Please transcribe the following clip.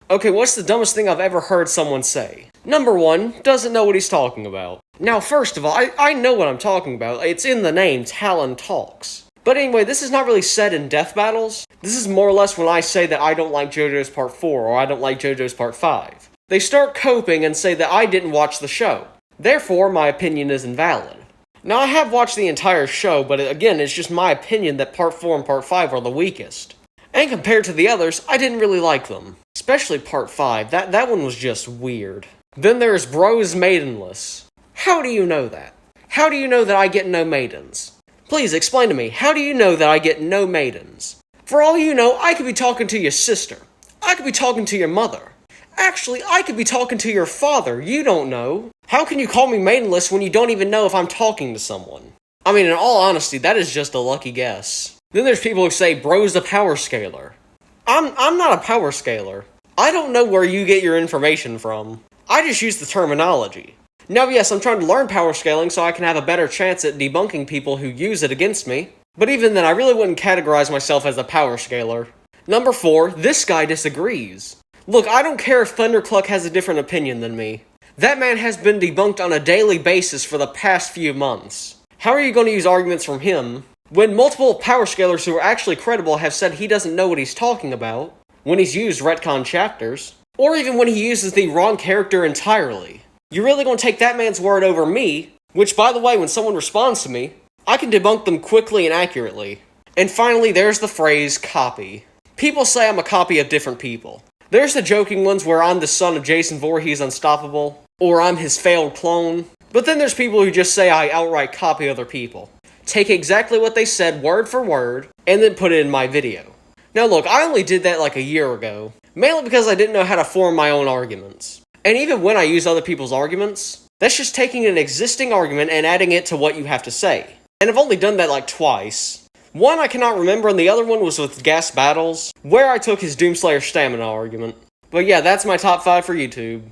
Okay, what's the dumbest thing I've ever heard someone say? Number one, doesn't know what he's talking about. Now, first of all, I know what I'm talking about. It's in the name, Talon Talks. But anyway, this is not really said in death battles. This is more or less when I say that I don't like JoJo's Part 4 or I don't like JoJo's Part 5. They start coping and say that I didn't watch the show. Therefore, my opinion is invalid. Now, I have watched the entire show, but again, it's just my opinion that Part 4 and Part 5 are the weakest. And compared to the others, I didn't really like them. Especially Part 5, that one was just weird. Then there's Bros Maidenless. How do you know that? How do you know that I get no maidens? Please explain to me, how do you know that I get no maidens? For all you know, I could be talking to your sister. I could be talking to your mother. Actually, I could be talking to your father, you don't know. How can you call me maidenless when you don't even know if I'm talking to someone? I mean, in all honesty, that is just a lucky guess. Then there's people who say, bro's a power scaler. I'm not a power scaler. I don't know where you get your information from. I just use the terminology. Now yes, I'm trying to learn power scaling so I can have a better chance at debunking people who use it against me. But even then, I really wouldn't categorize myself as a power scaler. Number 4, this guy disagrees. Look, I don't care if Thundercluck has a different opinion than me. That man has been debunked on a daily basis for the past few months. How are you going to use arguments from him when multiple power scalers who are actually credible have said he doesn't know what he's talking about, when he's used retcon chapters, or even when he uses the wrong character entirely? You're really going to take that man's word over me, which, by the way, when someone responds to me, I can debunk them quickly and accurately. And finally, there's the phrase, copy. People say I'm a copy of different people. There's the joking ones where I'm the son of Jason Voorhees Unstoppable, or I'm his failed clone. But then there's people who just say I outright copy other people. Take exactly what they said word for word, and then put it in my video. Now look, I only did that like a year ago, mainly because I didn't know how to form my own arguments. And even when I use other people's arguments, that's just taking an existing argument and adding it to what you have to say. And I've only done that like twice. One I cannot remember, and the other one was with Gas Battles, where I took his Doomslayer stamina argument. But yeah, that's my top 5 for YouTube.